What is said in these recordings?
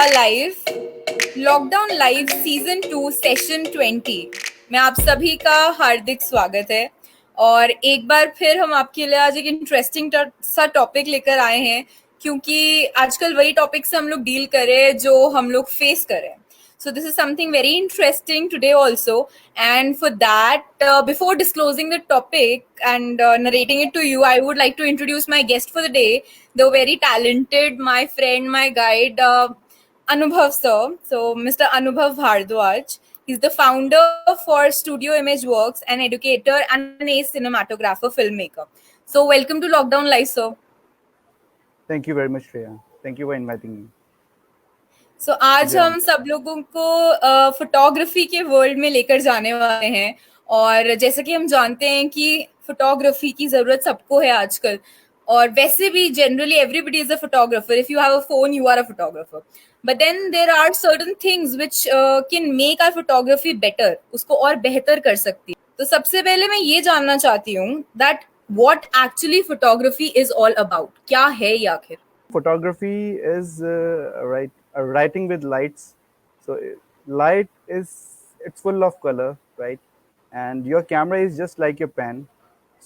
Live lockdown live season 2 session 20 में आप सभी का हार्दिक स्वागत है। और एक बार फिर हम आपके लिए आज एक इंटरेस्टिंग सा टॉपिक लेकर आए हैं, क्योंकि आजकल वही टॉपिक से हम लोग डील करें जो हम लोग फेस करें। So this is something very interesting today also. And for that, before disclosing the topic and narrating it to you, I would like to introduce my guest for the day, the very talented, my friend, my guide, Anubhav sir. So Mr. Anubhav Bhardwaj. He's the founder for Studio Image Works, an educator and an ace cinematographer, filmmaker. So welcome to Lockdown Live, sir. Thank you very much, Shreya. Thank you for inviting me. सो आज हम सब लोगों को photography के world में लेकर जाने वाले हैं। और जैसा कि हम जानते हैं कि फोटोग्राफी की जरूरत सबको है आजकल, और वैसे भी generally everybody is a photographer. If you have a phone you are a photographer, but then there are certain things which can make our photography better, उसको और बेहतर कर सकती है। तो सबसे पहले मैं ये जानना चाहती हूँ that what actually photography is all about, क्या है ये आखिर? Photography is writing with lights. So light it's full of color, right? And your camera is just like your pen.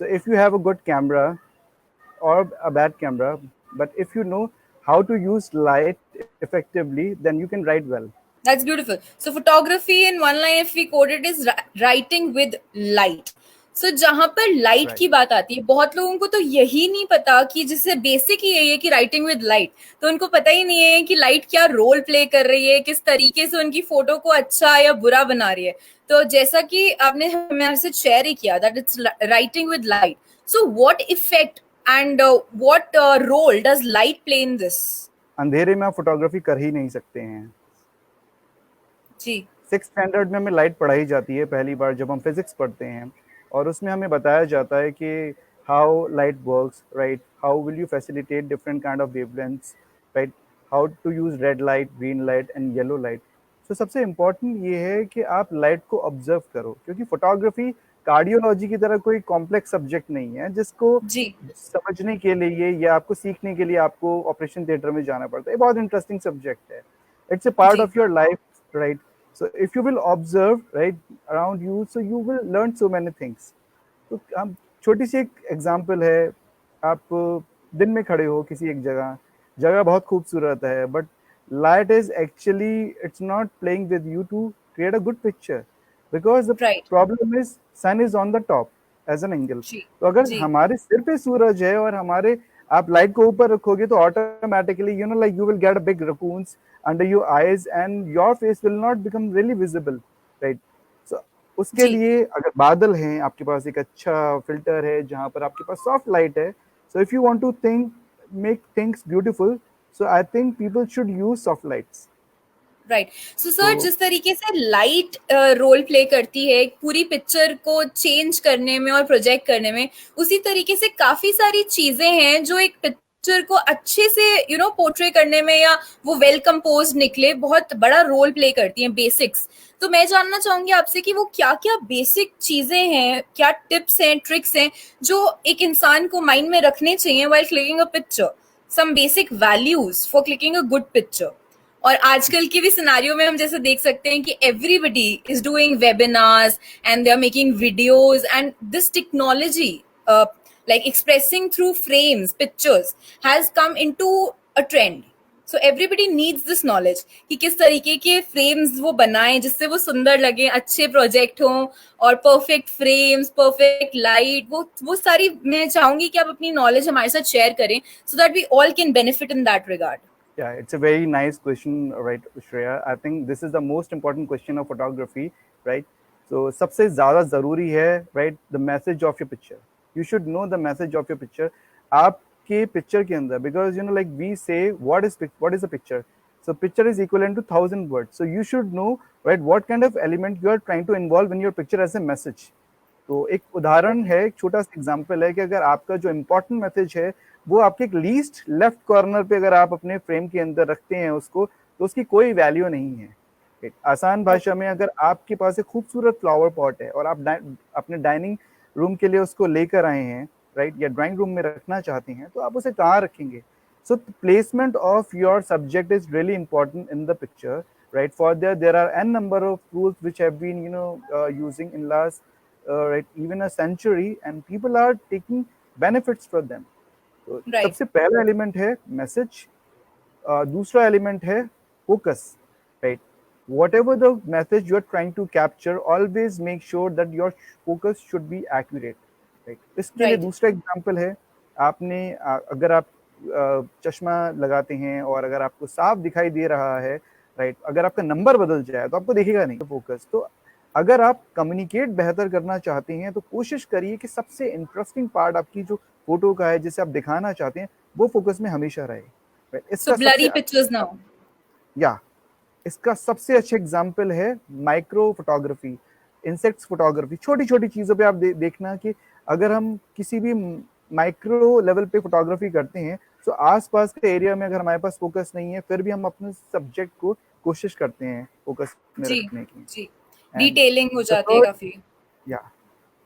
So if you have a good camera or a bad camera, but if you know how to use light effectively, then you can write well. That's beautiful. So photography in one line if we quote it is writing with light. So जहां पर light की बात आती है, बहुत लोगों को तो यही नहीं पता कि जिससे बेसिक ही यही है कि राइटिंग विद लाइट, तो उनको पता ही नहीं है कि लाइट क्या रोल प्ले कर रही है, किस तरीके से उनकी फोटो को अच्छा या बुरा बना रही है। तो जैसा कि आपने हमारे से शेयर ही किया that it's writing with light, so what effect and what role does light play in this? अंधेरे में आप फोटोग्राफी कर ही नहीं सकते हैं जी। 6th स्टैंडर्ड में हमें लाइट पढ़ाई जाती है पहली बार जब हम फिजिक्स पढ़ते हैं, और उसमें हमें बताया जाता है कि how light works, right? How will you facilitate different kind of wavelengths, right? How to use red light, green light and yellow light. तो सबसे इम्पोर्टेंट ये है कि आप लाइट को ऑब्जर्व करो, क्योंकि फोटोग्राफी कार्डियोलॉजी की तरह कोई कॉम्प्लेक्स सब्जेक्ट नहीं है जिसको समझने के लिए या आपको सीखने के लिए आपको ऑपरेशन थिएटर में जाना पड़ता है। बहुत इंटरेस्टिंग सब्जेक्ट है, it's a part of your life, right? So if you will observe right around you, so you will learn so many things. तो हम छोटी सी एक एग्जांपल है, आप दिन में खड़े हो किसी एक जगह बहुत खूबसूरत है, but light is actually it's not playing with you to create a good picture, because the problem is sun is on the top as an angle. तो अगर हमारे सिर पे सूरज है और हमारे आप लाइट को ऊपर रखोगे तो automatically you know like you will get a big raccoons under your eyes and your face will not become really visible, right? So उसके लिए अगर बादल हैं, आपके पास एक अच्छा फिल्टर है जहां पर आपके पास सॉफ्ट लाइट है, so if you want to make things beautiful, so I think people should use soft lights. Right. So sir, जिस तरीके से लाइट रोल प्ले करती है पूरी पिक्चर को चेंज करने में और प्रोजेक्ट करने में, उसी तरीके से काफी सारी चीजें हैं जो एक पिक्चर को अच्छे से पोर्ट्रे करने में या वो वेल कंपोज निकले बहुत बड़ा रोल प्ले करती हैं, बेसिक्स। तो मैं जानना चाहूंगी आपसे कि वो क्या क्या बेसिक चीजें हैं, क्या टिप्स हैं, ट्रिक्स हैं जो एक इंसान को माइंड में रखने चाहिए while clicking a picture, some basic values for clicking a good picture. और आजकल के भी सिनारियो में हम जैसे देख सकते हैं कि everybody is doing webinars and they are making videos, and this technology like expressing through frames, pictures has come into a trend. So everybody needs this knowledge कि किस तरीके के फ्रेम्स वो बनाएं जिससे वो सुंदर लगे, अच्छे प्रोजेक्ट हों और परफेक्ट फ्रेम्स, परफेक्ट लाइट, वो सारी मैं चाहूंगी कि आप अपनी नॉलेज हमारे साथ शेयर करें so that we all can benefit in that regard. Yeah, it's a very nice question, right, Shreya? I think this is the most important question of photography, right? So सबसे ज़्यादा ज़रूरी है, right, the message of your picture. You should know the message of your picture. आपके picture के अंदर, because you know like we say what is a picture? So picture is equivalent to 1,000 words. So you should know, right, what kind of element you are trying to involve in your picture as a message. तो एक उदाहरण है, एक छोटा सा example है कि अगर आपका जो इम्पोर्टेंट मैसेज है वो आपके एक लीस्ट लेफ्ट कॉर्नर पे अगर आप अपने फ्रेम के अंदर रखते हैं उसको, तो उसकी कोई वैल्यू नहीं है। एक आसान भाषा में, अगर आपके पास एक खूबसूरत फ्लावर पॉट है और आप अपने डाइनिंग रूम के लिए उसको लेकर आए हैं, राइट, या ड्राइंग रूम में रखना चाहते हैं, तो आप उसे कहाँ रखेंगे? So the placement of your subject is really important in the picture, right? For there are n number of rules which have been, using in last, right, even a century, and people are taking benefits from them. तो Right. सबसे पहला element है message, दूसरा element है focus, right? Whatever the message you are trying to capture, always make sure that your focus should be accurate, right? इसके लिए Right. दूसरा example है, आपने अगर आप चश्मा लगाते हैं और अगर आपको साफ दिखाई दे रहा है, राइट, अगर आपका नंबर बदल जाए तो आपको दिखेगा नहीं फोकस। तो अगर आप कम्युनिकेट बेहतर करना चाहते हैं तो कोशिश करिए कि सबसे इंटरेस्टिंग पार्ट आपकी जो फोटो का है, जिसे आप दिखाना चाहते हैं, वो फोकस में हमेशा रहे। So इसका सबसे blurry pictures now. या इसका सबसे अच्छा एग्जाम्पल है माइक्रो फोटोग्राफी, इंसेक्ट्स फोटोग्राफी। छोटी छोटी चीज़ों पे आप देखना कि अगर हम किसी भी माइक्रो लेवल पे फोटोग्राफी करते हैं, तो आसपास के एरिया में अगर हमारे पास फोकस नहीं है, फिर भी हम अपने सब्जेक्ट को कोशिश करते हैं फोकस में जी, रखने की। जी। एंड डिटेलिंग हो द जाती है थर्ड काफ़ी। Yeah.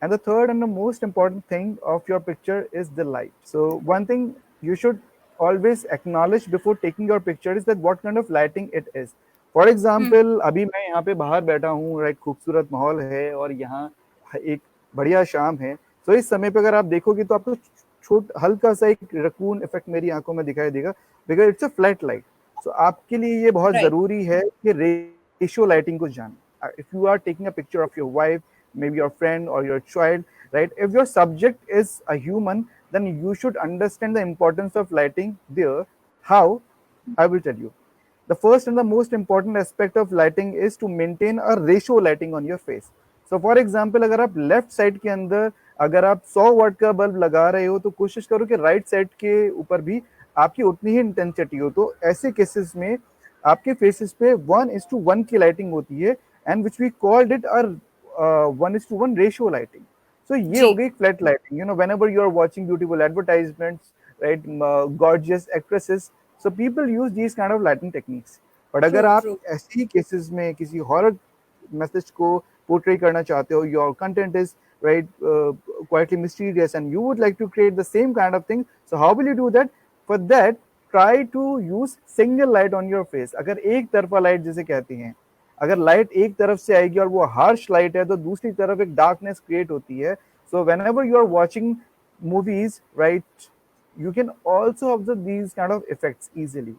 And the third and the most important thing of your picture is the light. So one thing you should always acknowledge before taking your picture is that what kind of lighting it is. For hmm, example, अभी मैं यहाँ पे बाहर बैठा हूँ, right, खूबसूरत माहौल है और यहाँ एक बढ़िया शाम है। तो इस समय पे अगर आप देखोगे तो आपको हल्का सा एक रकून इफेक्ट मेरी आंखों में दिखाई देगा, because it's a flat light. So आपके लिए ये बहुत राइट, जरूरी है कि रेशियो लाइटिंग को जानना। If you are taking a picture of your wife, maybe your friend or your child, right? If your subject is a human, then you should understand the importance of lighting there. How? I will tell you. The first and the most important aspect of lighting is to maintain a ratio lighting on your face. So for example, अगर आप left side के अंदर अगर आप 100 वाट का bulb लगा रहे हो, तो कोशिश करो कि राइट साइड के ऊपर भी आपकी उतनी ही इंटेंसिटी हो। तो ऐसे केसेस में आपके फेसेस पे 1:1 की लाइटिंग होती है, and which we called it 1:1 ratio lighting. So ये हो जी, गई flat lighting. whenever you are watching beautiful advertisements, right, gorgeous actresses, so people use these kind of lighting techniques. But true, अगर आप ट्रू। ऐसे ही cases में किसी horror message को पोर्ट्रे करना चाहते हो, your content is right quietly mysterious and you would like to create the same kind of thing, so how will you do that? For that, try to use single light on your face. अगर एक तरफा light जिसे कहते हैं, अगर light एक तरफ से आएगी और वो हार्श लाइट है, तो दूसरी तरफ एक डार्कनेस क्रिएट होती है। सो whenever you are watching movies, right, you can also observe these kind of effects easily.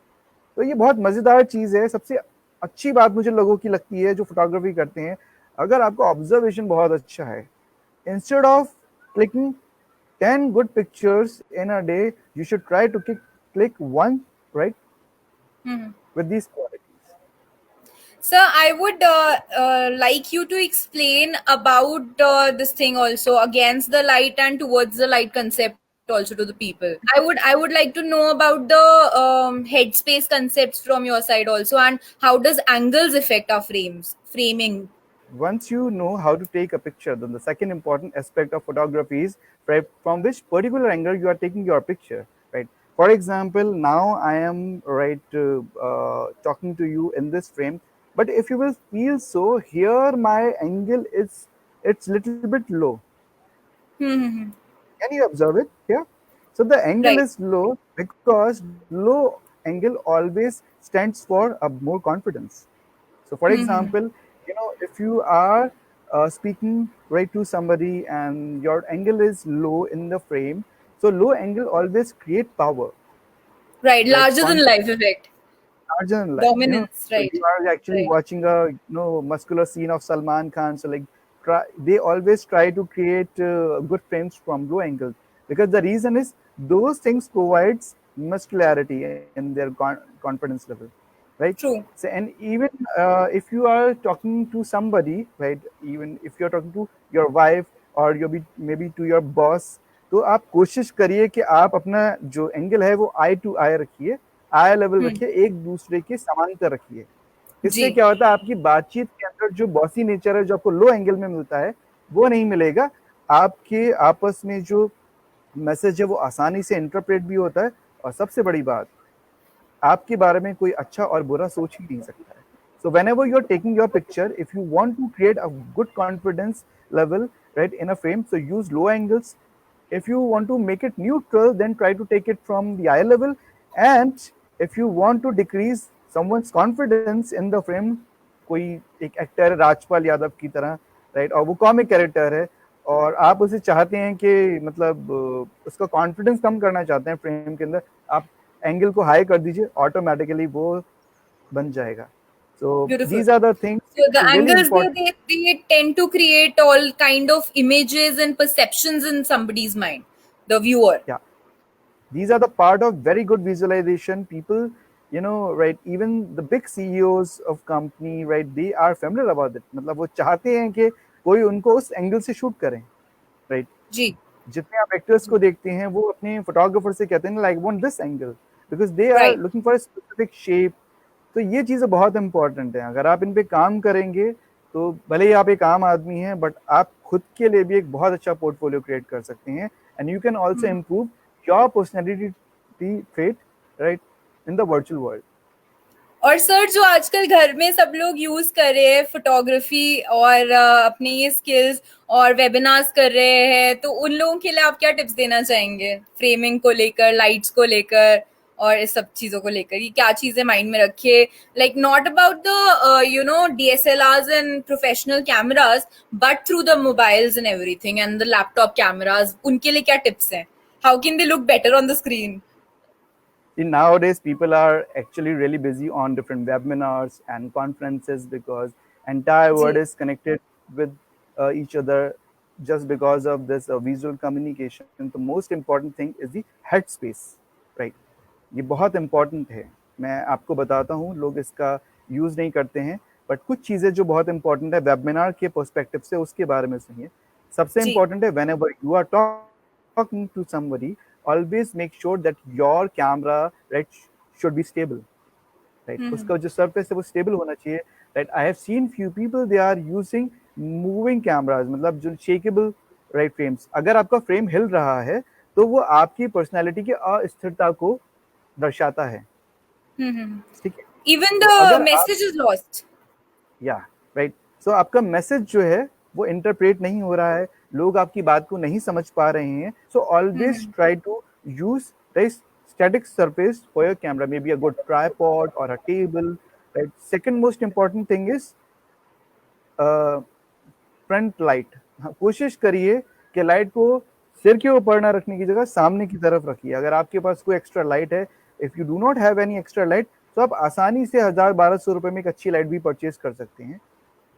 तो ये बहुत मजेदार चीज है। सबसे अच्छी बात मुझे लोगों की लगती है जो फोटोग्राफी करते हैं, अगर आपका ऑब्जर्वेशन बहुत अच्छा है, instead of clicking 10 good pictures in a day, you should try to click one, right, hmm. with these qualities. Sir, I would like you to explain about this thing also, against the light and towards the light concept also to the people. I would like to know about the headspace concepts from your side also, and how does angles affect our framing. Once you know how to take a picture, then the second important aspect of photography is from which particular angle you are taking your picture, right? For example, now I am right talking to you in this frame, but if you will feel so, here my angle is it's little bit low. Hmm. Can you observe it here? So the angle Right. is low because low angle always stands for a more confidence. So, for Hmm. example, if you are speaking right to somebody and your angle is low in the frame, so low angle always create power, Right. right? Larger than life effect. Larger than life. Dominance. So Right. you are actually Right. watching a muscular scene of Salman Khan. So like, they always try to create good frames from low angles, because the reason is those things provides muscularity in their confidence level, right? True. So and even if you are talking to somebody, right, even if you are talking to your wife or maybe to your boss, तो आप कोशिश करिए कि आप अपना जो angle है वो आई टू आई रखिए, आई लेवल Hmm. रखिए, एक दूसरे के समांतर रखिए। इससे जी. क्या होता है, आपकी बातचीत के अंदर जो बॉसी नेचर है जो आपको लो एंगल में मिलता है, वो नहीं मिलेगा। आपके आपस में जो मैसेज है वो आसानी से इंटरप्रेट भी होता है, और सबसे बड़ी बात, आपके बारे में कोई अच्छा और बुरा सोच ही नहीं सकता है। So whenever you're taking your picture, if you want to create a good confidence level, right, in a frame, so use low angles. If you want to make it neutral, then try to take it from the eye level. And if you want to decrease someone's confidence in the frame, कोई एक actor है राजपाल यादव की तरह, right, और वो comic character है, और आप उसे चाहते हैं कि मतलब उसका कॉन्फिडेंस कम करना चाहते हैं फ्रेम के अंदर, आप एंगल को हाई कर दीजिए, ऑटोमेटिकली वो बन जाएगा. So Beautiful. these are the things So the really angles there, important. they tend to create all kind of images and perceptions in somebody's mind, the viewer. Yeah, these are the part of very good visualization. People, right, even the big CEOs of company, right, they are familiar about it. मतलब वो चाहते हैं कि कोई उनको उस angle से shoot करें, right? जी. जितने आप एक्टर्स को देखते हैं वो अपने फोटोग्राफर से कहते हैं like want this angle, because they are Right. Looking for specific shape. तो ये चीज़ें बहुत इंपॉर्टेंट है. अगर आप इन पे काम करेंगे तो भले ही आप एक आम आदमी हैं, बट आप खुद के लिए भी एक बहुत अच्छा पोर्टफोलियो क्रिएट कर सकते हैं, and you can also improve your personality trait, right, in the virtual world. और सर जो आजकल घर में सब लोग यूज कर रहे हैं फोटोग्राफी और अपने ये स्किल्स और वेबिनार्स कर रहे हैं, तो उन लोगों के लिए आप क्या टिप्स देना चाहेंगे फ्रेमिंग को लेकर, लाइट्स को लेकर और इस सब चीजों को लेकर? ये क्या चीजें माइंड में रखिए, like not about the DSLRs and professional cameras, but through the mobiles and everything and the laptop cameras, उनके लिए क्या टिप्स हैं? How can they look better on the screen? Nowadays people are actually really busy on different webinars and conferences because entire world जी. is connected with each other just because of this visual communication. The most important thing is the headspace, right? ये बहुत important है. मैं आपको बताता हूँ, लोग इसका यूज नहीं करते हैं, बट कुछ चीजें जो बहुत इंपॉर्टेंट है वेबिनार के पर्सपेक्टिव से, उसके बारे में सुनिए. सबसे जी. इंपॉर्टेंट है whenever you are talking to somebody, always make sure that your camera, right, should be stable, right? उसका जो surface है वो stable होना चाहिए, right? I have seen few people, they are using moving cameras, मतलब जो shakeable, right, frames. अगर आपका फ्रेम हिल रहा है तो वो आपकी पर्सनालिटी की अस्थिरता को दर्शाता है, ठीक है? Even तो the अगर आप, message is lost. या राइट, सो आपका मैसेज जो है वो इंटरप्रेट नहीं हो रहा है, लोग आपकी बात को नहीं समझ पा रहे हैं. So always try to use the static surface for your camera, maybe a good tripod or a table, right? Second most important thing is front light. कोशिश करिए कि लाइट को सिर के ऊपर ना रखने की जगह सामने की तरफ रखिए. अगर आपके पास कोई एक्स्ट्रा लाइट है, if you do not have any extra light, तो आप आसानी से 1000-1200 रुपए में एक अच्छी लाइट भी परचेज कर सकते हैं.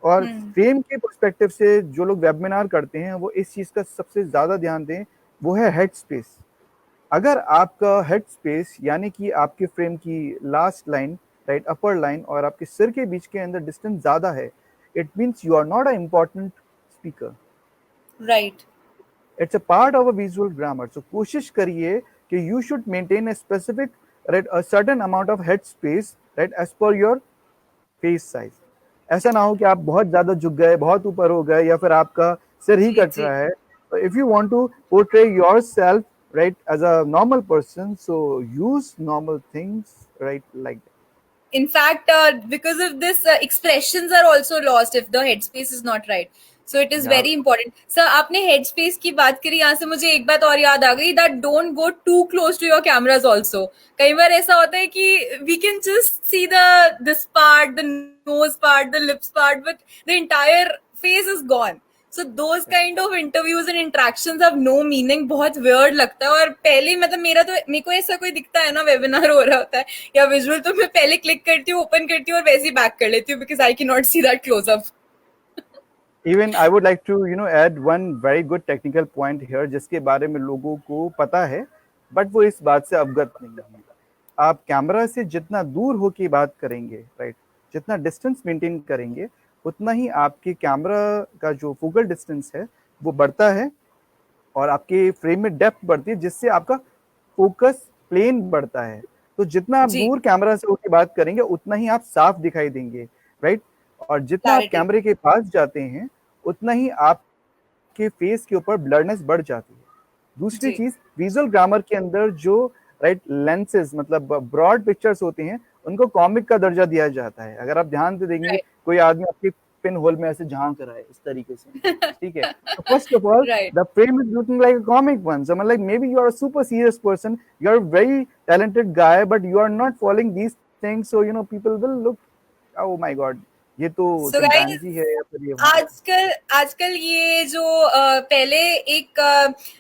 और फ्रेम के पर्सपेक्टिव से जो लोग वेबिनार करते हैं वो इस चीज का सबसे ज्यादा ध्यान दें, वो है हेड स्पेस. अगर आपका हेड स्पेस यानी कि आपके फ्रेम की लास्ट लाइन, राइट, अपर लाइन और आपके सिर के बीच के अंदर डिस्टेंस ज्यादा है, it means you are not a important speaker. Right. It's a part of a visual grammar. So कोशिश करिए कि you should maintain a specific, right, a certain amount of head space, right, as per your face size. ऐसा ना हो कि आप बहुत ज्यादा झुक गए, बहुत ऊपर हो गए, या फिर आपका सिर ही जी. कट जी. रहा है. So if you want to portray yourself, right, as a normal person, so use normal things, right, like that. In fact, because of this, expressions are also lost if the headspace is not right. So it is Yeah, very important. Sir, आपने headspace की बात करी, यहाँ से मुझे एक बात और याद आ गई, that don't go too close to your cameras also. कई बार ऐसा होता है कि we can just see this part, the nose part, the lips part, but the entire face is gone. So those kind of interviews and interactions have no meaning. बहुत weird लगता है. और पहले मतलब मेरे को ऐसा कोई दिखता है ना, वेबिनार हो रहा होता है या विजुअल, तो मैं पहले क्लिक करती हूँ, ओपन करती हूँ और वैसे ही बैक कर लेती हूँ, because I can not see that close up. even I would like to add one very good technical point here, जिसके बारे में लोगों को पता है बट वो इस बात से अवगत नहीं है. आप कैमरा से जितना दूर होके बात करेंगे, राइट, जितना डिस्टेंस मेंटेन करेंगे, उतना ही आपके कैमरा का जो फोकल डिस्टेंस है वो बढ़ता है और आपके फ्रेम में डेप्थ बढ़ती है, जिससे आपका फोकस प्लेन बढ़ता है. तो जितना आप जी. दूर कैमरा से होकर बात करेंगे उतना ही आप साफ दिखाई देंगे, राइट. और जितना आप क्लैरिटी. कैमरे के पास जाते हैं उतना ही आपके फेस के ऊपर ब्लरनेस बढ़ जाती है. दूसरी जी. चीज, विजुअल ग्रामर के अंदर जो, राइट, लेंसेज मतलब ब्रॉड पिक्चर्स होते हैं, उनको कॉमिक का दर्जा दिया जाता है. अगर आप ध्यान से देखेंगे, राइट. कोई आदमी आपके पिन होल में ऐसे झांक रहा है इस तरीके से, ठीक है? So first of all, Right. the frame is looking like a comic one. So I'm like, maybe you are a super serious person, you are a very talented guy, but you are not following these things, so you know people will look, oh my god, ये तो So guys, chimpanzee है या फिर ये हाँ। आजकल आजकल ये जो पहले एक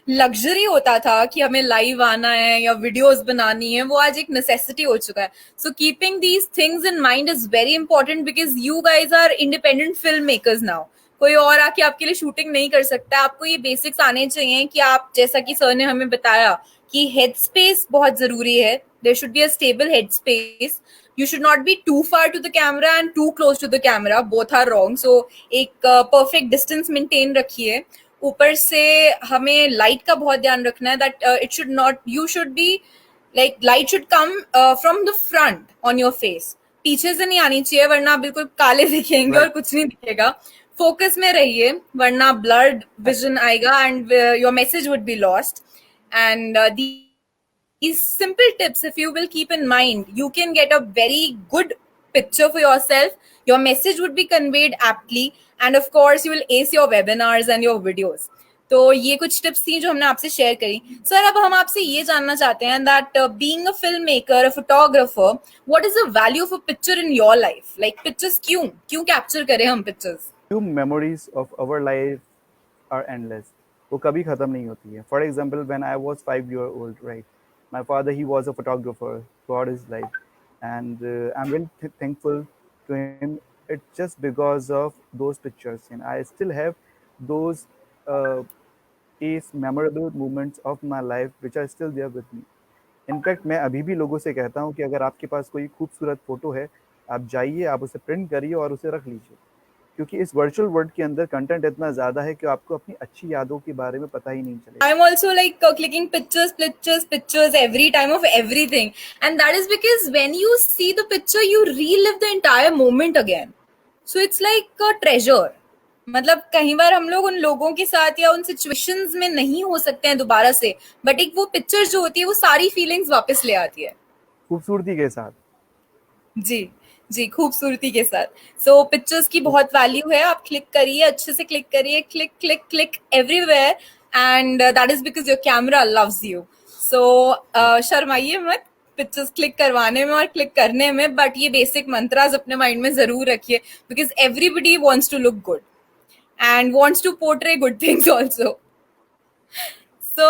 लग्जरी होता था कि हमें लाइव आना है या वीडियोस बनानी है, वो आज एक नेसेसिटी हो चुका है. So keeping these things in mind is very important because you guys are independent film makers now. कोई और आके आपके लिए शूटिंग नहीं कर सकता. आपको ये बेसिक्स आने चाहिए कि आप, जैसा कि सर ने हमें बताया, कि हेड स्पेस बहुत जरूरी है. There should be a stable head space. You should not be too far to the camera and too close to the camera. Both are wrong. So एक perfect distance maintain रखिए. ऊपर से हमें light का बहुत ध्यान रखना है that it should not, you should be like, light should come from the front on your face. पीछे से नहीं आनी चाहिए वरना बिल्कुल काले दिखेंगे और Right. कुछ नहीं दिखेगा. फोकस में रहिए वरना ब्लर्ड विजन आएगा and your message would be lost. And these simple tips, if you will keep in mind, you can get a very good picture for yourself. Your message would be conveyed aptly, and of course, you will ace your webinars and your videos. तो ये कुछ tips थी जो हमने आपसे share करी. Sir, अब हम आपसे ये जानना चाहते हैं that being a film maker, a photographer, what is the value of a picture in your life? Like pictures क्यों क्यों कैप्चर करें हम pictures? Few memories of our life are endless. वो कभी खत्म नहीं होती है. For example, when I was 5 year old, right? My father, he was a photographer throughout his life, and I'm really thankful to him. It's just because of those pictures, and I still have those uh, is memorable moments of my life which are still there with me. In fact मैं अभी भी लोगों से कहता हूँ कि अगर आपके पास कोई खूबसूरत फोटो है, आप जाइए, आप उसे प्रिंट करिए और उसे रख लीजिए, क्योंकि इस वर्चुअल वर्ल्ड के अंदर कंटेंट इतना ज़्यादा है कि आपको अपनी अच्छी यादों के बारे में पता ही नहीं चलेगा. I'm also like clicking pictures every time of everything. And that is because when you see the picture, you relive the entire moment again. So it's like a treasure. मतलब कई बार हम लोग उन लोगों के साथ या उन सिचुएशंस में नहीं हो सकते हैं दोबारा से, बट एक वो पिक्चर जो होती है वो सारी फीलिंग्स वापस ले आती है. खूबसूरती के साथ. जी, जी, खूबसूरती के साथ. सो पिक्चर्स की बहुत वैल्यू है. आप क्लिक करिए, अच्छे से क्लिक करिए, click click click everywhere, and that is because your camera loves you. So शर्माइए मत पिक्चर्स क्लिक करवाने में और क्लिक करने में, बट ये बेसिक मंत्रास अपने माइंड में जरूर रखिए because everybody wants to look good and wants to portray good things also. So,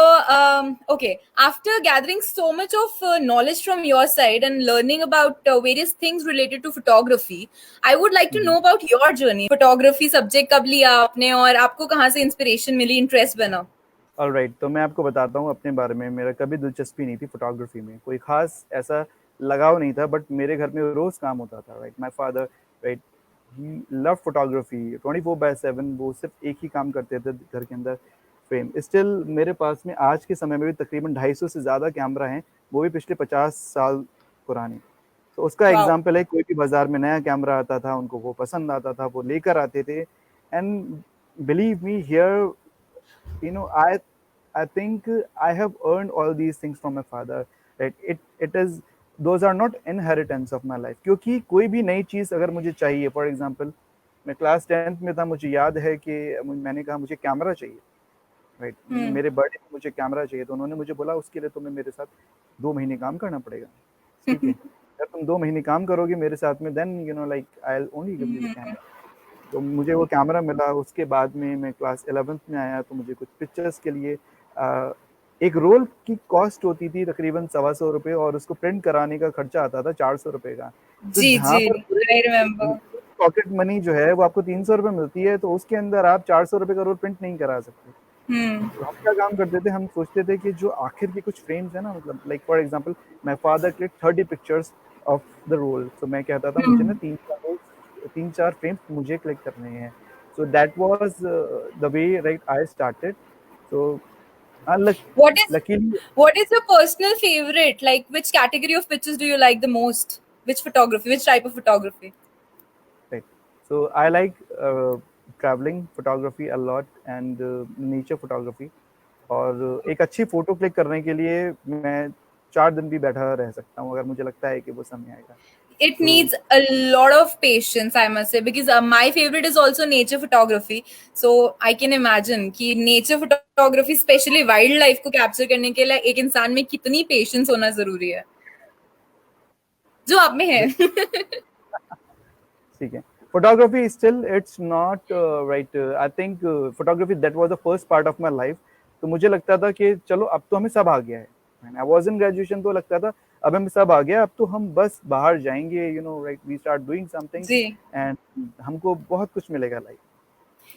okay, after gathering so much of knowledge from your side and learning about various things related to photography, I would like to know about your journey. Photography subject कब लिया आपने और आपको कहाँ से inspiration मिली, interest बना? Alright, तो मैं आपको बताता हूँ अपने बारे में. मेरा कभी दिलचस्पी नहीं थी फोटोग्राफी में, कोई खास ऐसा लगाव नहीं था, बट मेरे घर में रोज़ काम होता था. Right, my father, right, he love photography 24/7. वो सिर्फ एक ही काम करते थे घर के अंदर, फ्रेम. स्टिल मेरे पास में आज के समय में भी तकरीबन 250 से ज़्यादा कैमरा हैं, वो भी पिछले 50 साल पुराने. तो उसका Wow. एग्जाम्पल है, कोई भी बाजार में नया कैमरा आता था, उनको वो पसंद आता था, वो लेकर आते थे. And believe me here, you know, I think I have earned all these things from my father, right? It is, those are not inheritance of my life. क्योंकि कोई भी नई चीज़ अगर मुझे चाहिए, फॉर एग्जांपल मैं क्लास 10th में था, मुझे याद है कि मैंने कहा मुझे कैमरा चाहिए, राइट? मेरे बर्थडे में मुझे कैमरा चाहिए, तो उन्होंने मुझे बोला उसके लिए तुम्हें मेरे साथ 2 महीने काम करना पड़ेगा, ठीक है? अगर तुम 2 महीने काम करोगे मेरे साथ में, then you know like I will only give you the camera. तो मुझे वो कैमरा मिला. उसके बाद में मैं क्लास 11th में आया, तो मुझे कुछ पिक्चर्स के लिए एक रोल की कॉस्ट होती थी तकरीबन ₹125 और उसको प्रिंट कराने का खर्चा आता था ₹400 का. तो जी, जहाँ जी, पर I remember. पॉकेट मनी जो है वो आपको ₹300 मिलती है, तो उसके अंदर आप ₹400 का रोल प्रिंट नहीं करा सकते. तो हम क्या काम करते थे, हम सोचते थे कि जो आखिर के कुछ फ्रेम्स है ना, मतलब like for example my father click 30 pictures of the roll. तो मैं कहता था मुझे ना 3-4 फ्रेम्स मुझे क्लिक करने हैं. So that was the way, right, I started. So What is luckily, what is your personal favorite? Like, which category of pictures do you like the most? Which photography? Which type of photography? Right, so I like travelling photography a lot and nature photography. और एक अच्छी photo click करने के लिए मैं 4 दिन भी बैठा रह सकता हूँ अगर मुझे लगता है कि वो समय आएगा. It तो needs a lot of patience, I must say, because my favorite is also nature photography. So I can imagine कि nature photography, especially wildlife को capture करने के लिए एक इंसान में कितनी patience होना जरूरी है, जो आप में है. ठीक है, photography still it's not right, I think photography that was the first part of my life. तो मुझे लगता था कि चलो अब तो हमें सब आ गया है. When I was in graduation तो लगता था अब हमें सब आ गया, अब तो हम बस बाहर जाएंगे, you know, right, we start doing something ji. and हमको बहुत कुछ मिलेगा life.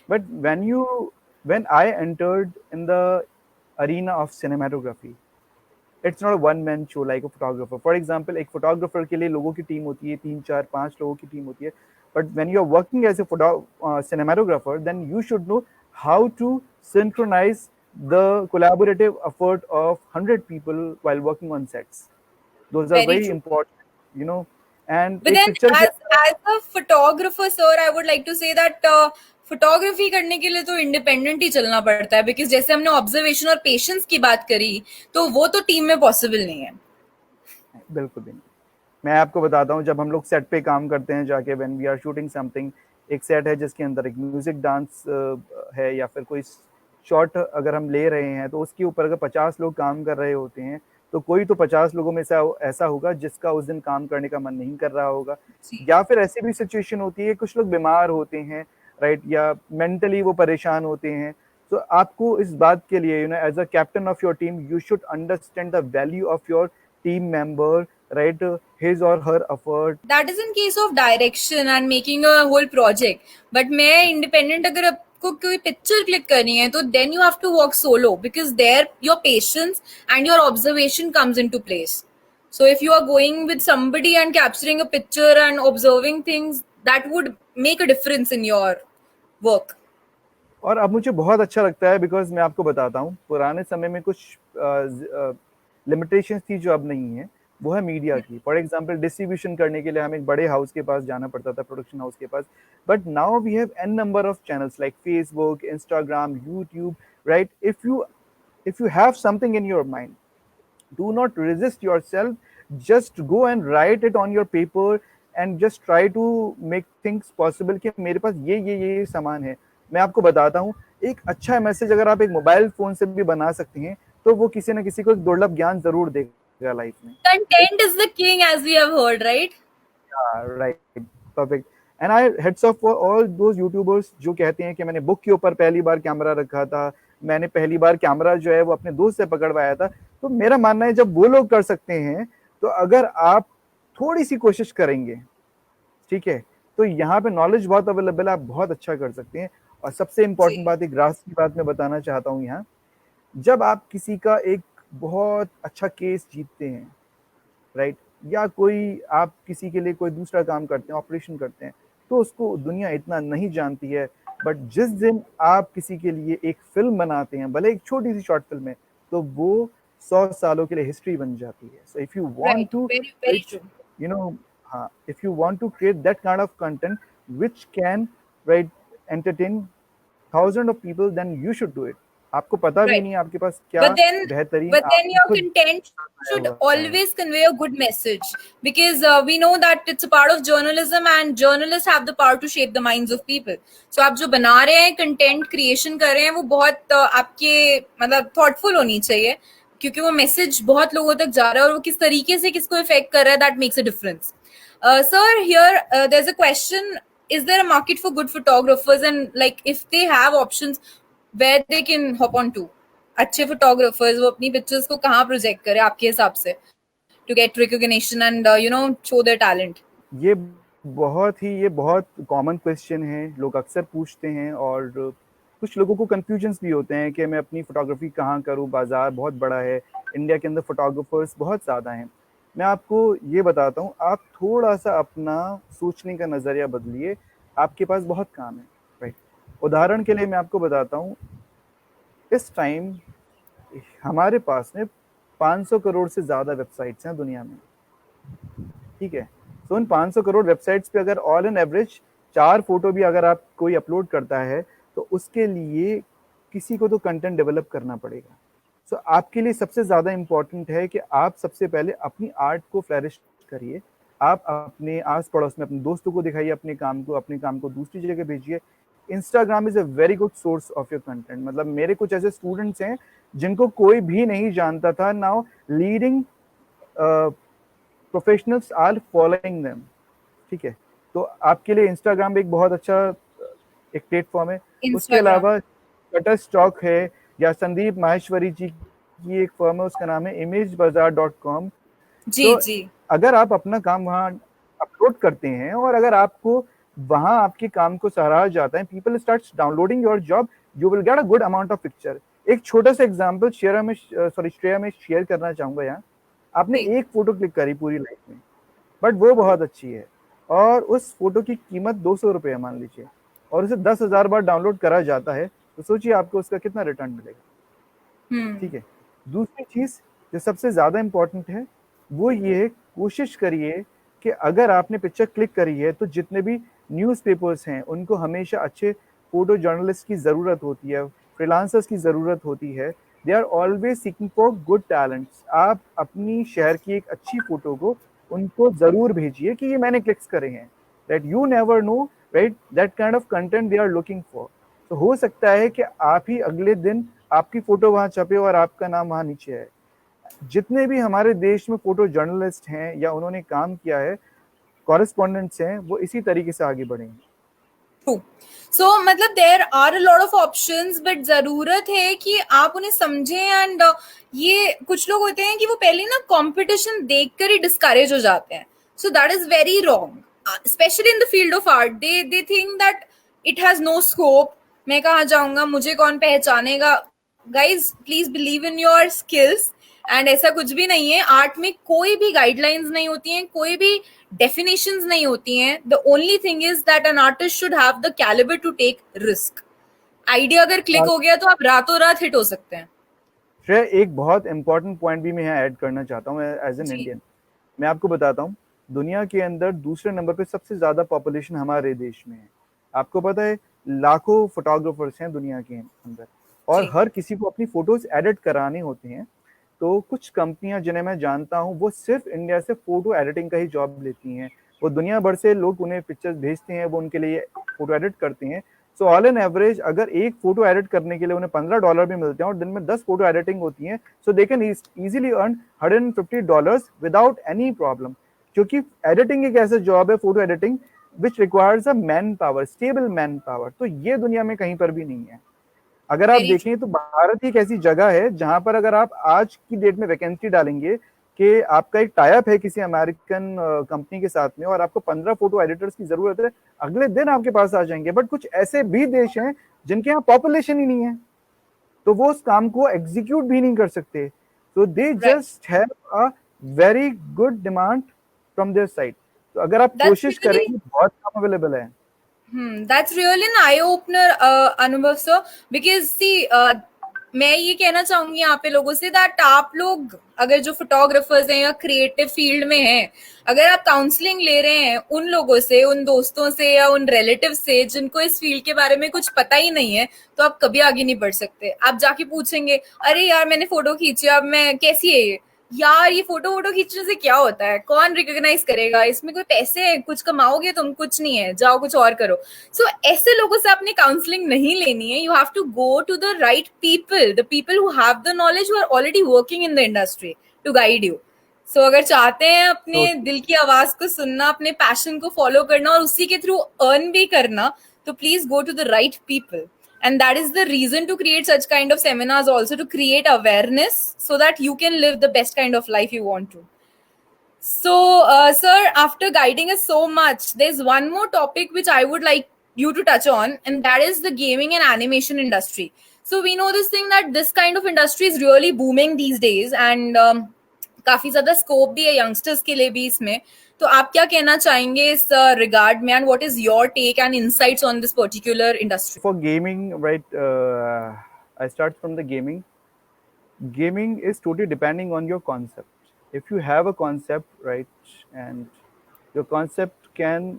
But when I entered in the arena of cinematography, it's not a one man show like a photographer. For example, एक photographer के लिए लोगों की team होती है, 3 4 5 लोगों की टीम होती है. But when you are working as a cinematographer, then you should know how to synchronize the collaborative effort of 100 people while working on sets. Those are Very very true. important, you know. And But एक then, picture के as a photographer, sir, I would like to say that photography करने के लिए तो independent ही चलना पड़ता है, because जैसे हमने ऑब्जर्वेशन और पेशेंस की बात करी, तो वो तो टीम में पॉसिबल नहीं है. बिल्कुल भी नहीं. मैं आपको बताता हूँ, जब हम लोग सेट पे काम करते हैं जाके, when we are shooting something, एक सेट है जिसके अंदर एक म्यूजिक डांस है या फिर कोई शॉट अगर हम ले रहे हैं, तो उसके ऊपर अगर 50 लोग काम कर रहे होते हैं, तो कोई तो 50 लोगों में से ऐसा होगा जिसका उस दिन काम करने का मन नहीं कर रहा होगा, जी. या फिर ऐसी भी सिचुएशन होती है कुछ लोग बीमार होते हैं, राइट, या मेंटली वो परेशान होते हैं. तो आपको इस बात के लिए, you know, as a captain of your team, you should understand the value of your team member, right, his or her effort. That is in case of direction and making a whole project. But मैं independent, अगर आपको कोई picture click करनी है, तो then you have to work solo, because there your patience and your observation comes into place. So if you are going with somebody and capturing a picture and observing things, that would make a difference in your work. और अब मुझे बहुत अच्छा लगता है, because मैं आपको बताता हूँ, पुराने समय में कुछ लिमिटेशंस थी जो अब नहीं है. वो है मीडिया की. फॉर एग्जांपल, डिस्ट्रीब्यूशन करने के लिए हमें एक बड़े हाउस के पास जाना पड़ता था, प्रोडक्शन हाउस के पास. But now we have an number of channels like Facebook, Instagram, YouTube, right. If you have something in your mind, do not resist yourself, just go and write it on your paper and just try to make things possible कि मेरे पास ये सामान है. मैं आपको बताता हूँ, एक अच्छा मैसेज अगर आप एक मोबाइल फोन से भी बना सकते हैं, तो वो किसी न किसी को एक दुर्लभ ज्ञान जरूर देगा लाइफ में. Content is the king, as we have heard, right? Right, perfect. And I heads of for all those YouTubers जो कहते हैं कि मैंने बुक के ऊपर पहली बार कैमरा रखा था, मैंने पहली बार कैमरा जो है वो अपने दोस्त से पकड़वाया था. तो मेरा मानना है, जब वो लोग कर सकते हैं, तो अगर आप थोड़ी सी कोशिश करेंगे, ठीक है, तो यहाँ पे नॉलेज बहुत अवेलेबल है, आप बहुत अच्छा कर सकते हैं. और सबसे जी. इंपॉर्टेंट बात, एक रास की बात मैं बताना चाहता हूँ यहाँ. जब आप किसी का एक बहुत अच्छा केस जीतते हैं, राइट, या कोई आप किसी के लिए कोई दूसरा काम करते हैं, ऑपरेशन करते हैं, तो उसको दुनिया इतना नहीं जानती है. बट जिस दिन आप किसी के लिए एक फिल्म बनाते हैं, भले एक छोटी सी शॉर्ट फिल्म है, तो वो 100 सालों के लिए हिस्ट्री बन जाती है. So if you want Right. To Very, very rich, true. You know, हाँ, if you want to create that kind of content which can, right, entertain thousand of people, then you should do it. आपको पता भी Right. नहीं है आपके पास क्या But then, बेहतरीन but then आपने your खुद content बनाया should हुआ है. always convey a good message, because we know that it's a part of journalism and journalists have the power to shape the minds of people. So आप जो बना रहे हैं, content creation कर रहे हैं, वो बहुत आपके मतलब thoughtful होनी चाहिए, क्योंकि वो मैसेज बहुत लोगों तक जा रहा है, और वो किस तरीके से किसको इफेक्ट कर रहा है, that makes a difference. Sir, here there's a question: is there a market for good photographers, and like if they have options where they can hop on to? अच्छे फोटोग्राफर्स वो अपनी पिक्चर्स को कहाँ project करें आपके हिसाब से, to get recognition and you know show their talent? ये ये बहुत कॉमन क्वेश्चन है, लोग अक्सर पूछते हैं. और कुछ लोगों को कंफ्यूजन्स भी होते हैं कि मैं अपनी फोटोग्राफी कहाँ करूँ, बाजार बहुत बड़ा है, इंडिया के अंदर फोटोग्राफर्स बहुत ज़्यादा हैं. मैं आपको ये बताता हूँ, आप थोड़ा सा अपना सोचने का नज़रिया बदलिए, आपके पास बहुत काम है, राइट. उदाहरण के लिए मैं आपको बताता हूँ, इस टाइम हमारे पास में 500 करोड़ से ज़्यादा वेबसाइट्स हैं दुनिया में, ठीक है. तो उन 500 करोड़ वेबसाइट्स पे अगर ऑल एन एवरेज 4 फोटो भी अगर आप कोई अपलोड करता है, तो उसके लिए किसी को तो कंटेंट डेवलप करना पड़ेगा. आपके लिए सबसे ज़्यादा इम्पोर्टेंट है कि आप सबसे पहले अपनी आर्ट को फ्लरिश करिए, आप अपने आस पड़ोस में अपने दोस्तों को दिखाइए अपने काम को दूसरी जगह भेजिए। Instagram is a very good source of your content. मतलब मेरे कुछ ऐसे स्टूडेंट्स हैं जिनको कोई भी नहीं जानता था, now leading professionals are following them. ठीक है, तो आपके लिए इंस्टाग्राम एक बहुत अच्छा एक प्लेटफॉर्म है। उसके इंस्टाग्राम। अलावा शटर स्टॉक है, या संदीप माहेश्वरी जी की एक फर्म है, उसका नाम है imagebazaar.com। जी तो जी। अगर आप अपना काम वहाँ अपलोड करते हैं और अगर आपको वहाँ आपके काम को सराहा जाता है, people start downloading your job, you will get a good amount of picture. एक छोटा सा एग्जांपल श्रेया में शेयर करना चाहूंगा यहाँ। आपने जी। एक फोटो क्लिक करी पूरी लाइफ में, बट वो बहुत अच्छी है, और उस फोटो की कीमत 200 रुपये मान लीजिए, और उसे 10,000 बार डाउनलोड करा जाता है, तो सोचिए आपको उसका कितना रिटर्न मिलेगा। हम्म। ठीक है। दूसरी चीज जो सबसे ज्यादा इंपॉर्टेंट है वो ये है, कोशिश करिए कि अगर आपने पिक्चर क्लिक करी है तो जितने भी न्यूज़पेपर्स हैं उनको हमेशा अच्छे फोटो जर्नलिस्ट की जरूरत होती है, फ्रीलांसर्स की जरूरत होती है। They are always seeking for good talents. आप अपनी शहर की एक अच्छी फोटो को उनको जरूर भेजिए कि ये मैंने क्लिक्स करे हैं, that you never know, right, that kind of content they are looking for. तो हो सकता है कि आप ही अगले दिन आपकी फोटो वहां छपे और आपका नाम वहां नीचे है। जितने भी हमारे देश में फोटो जर्नलिस्ट हैं या उन्होंने काम किया है, कॉरेस्पॉन्डेंट्स हैं, वो इसी तरीके से आगे बढ़ेंगे। ट्रू। सो मतलब there are a lot of options, but जरूरत है कि आप उन्हें समझें। एंड ये कुछ लोग होते हैं कि वो पहले ना कंपटीशन देखकर ही डिस्करेज हो जाते हैं। So that is very wrong, specially in the field of art. They think that it has no scope. मैं कहाँ जाऊंगा, मुझे कौन पहचानेगा। Guys please believe in your skills. And ऐसा कुछ भी नहीं है, आर्ट में कोई भी गाइडलाइंस नहीं होती हैं, कोई भी डेफिनेशंस नहीं होती हैं। The only thing is that an artist should have the calibre to take risk. Idea अगर क्लिक और हो गया तो आप रातों रात हिट हो सकते हैं। श्रेय, एक बहुत इंपॉर्टेंट पॉइंट भी मैं यहाँ ऐड करना चाहता हूँ एज एन जी इंडियन। मैं आपको बताता हूँ, दुनिया के अंदर दूसरे नंबर पे सबसे ज्यादा पॉपुलेशन हमारे देश में है। आपको पता है, लाखों फोटोग्राफर्स हैं दुनिया के अंदर, और जी। हर किसी को अपनी फोटोज एडिट करानी होती हैं। तो कुछ कंपनियां जिन्हें मैं जानता हूँ वो सिर्फ इंडिया से फोटो एडिटिंग का ही जॉब लेती हैं। वो दुनिया भर से लोग उन्हें पिक्चर्स भेजते हैं, वो उनके लिए फोटो एडिट करते हैं। सो ऑल एन एवरेज अगर एक फोटो एडिट करने के लिए उन्हें $15 भी मिलते हैं और दिन में 10 फोटो एडिटिंग होती है, so they can easily earn $150 without any problem. क्योंकि एडिटिंग एक ऐसा जॉब है, photo editing, which requires a man power, stable man power. तो ये दुनिया में कहीं पर भी नहीं है। अगर आप वेरी ट्रू। देखें तो भारत ही एक ऐसी जगह है जहां पर अगर आप आज की डेट में वैकेंसी डालेंगे कि आपका एक टाइप है किसी अमेरिकन कंपनी के साथ में और आपको 15 फोटो एडिटर्स की जरूरत है, अगले दिन आपके पास आ जाएंगे। बट कुछ ऐसे भी देश हैं जिनके यहाँ पॉपुलेशन ही नहीं है, तो वो उस काम को एग्जीक्यूट भी नहीं कर सकते। तो they right. Just have a very good demand from their side. तो अगर आप दैट्स कोशिश रियली करेंगे, बहुत काम अवेलेबल है। That's really an eye opener अनुभव सर। बिकॉज सी मैं ये कहना चाहूंगी यहाँ पे लोगों से दैट आप लोग अगर जो फोटोग्राफर्स हैं या क्रिएटिव फील्ड में हैं, अगर आप काउंसलिंग ले रहे हैं उन लोगों से, उन दोस्तों से या उन रिलेटिव से जिनको इस फील्ड के बारे में कुछ पता ही नहीं है, तो आप कभी आगे नहीं बढ़ सकते। आप जाके पूछेंगे, अरे यार मैंने फोटो खींची, अब मैं कैसी है ये? यार ये फोटो वोटो खींचने से क्या होता है, कौन रिकॉग्नाइज करेगा, इसमें कोई पैसे हैं, कुछ कमाओगे तुम? कुछ नहीं है, जाओ कुछ और करो। सो ऐसे लोगों से आपने काउंसलिंग नहीं लेनी है। You have to go to the right people, the people who have the knowledge, who are already working in the industry to guide you. So अगर चाहते हैं तो अपने दिल की आवाज को सुनना, अपने पैशन को फॉलो करना और उसी के थ्रू अर्न भी करना, तो please go to the right people. And that is the reason to create such kind of seminars, also to create awareness so that you can live the best kind of life you want to. So, sir, after guiding us so much, there's one more topic which I would like you to touch on, and that is the gaming and animation industry. So, we know this thing that this kind of industry is really booming these days, and काफी ज्यादा scope भी है youngsters के लिए भी इसमें। तो आप क्या कहना चाहेंगे इस रिगार्ड में, and what is your take and insights on this particular industry? for gaming, right, I start from the gaming. Gaming is totally depending on your concept. If you have a concept, right, and your concept can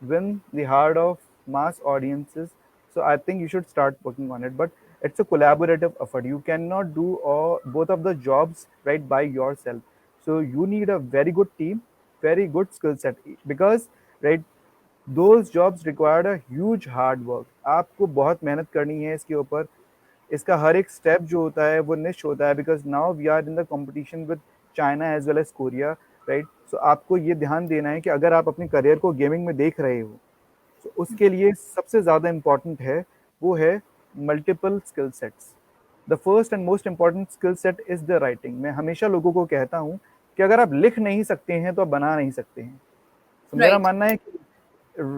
win the heart of mass audiences, so I think you should start working on it. But it's a collaborative effort. You cannot do all both of the jobs right by yourself. So you need a very good team. very good skill set, because right, those jobs required a huge hard work. आपको बहुत मेहनत करनी है इसके ऊपर, इसका हर एक step जो होता है वो निश होता है, because now we are in the competition with China as well as Korea, right. So आपको ये ध्यान देना है कि अगर आप अपने करियर को गेमिंग में देख रहे हो, तो उसके लिए सबसे ज़्यादा इम्पॉर्टेंट है, वो है multiple skill sets. The first and most important skill set is the writing. मैं हमेशा लोगों को कहता हूँ कि अगर आप लिख नहीं सकते हैं तो आप बना नहीं सकते हैं। तो मेरा Right. मानना है कि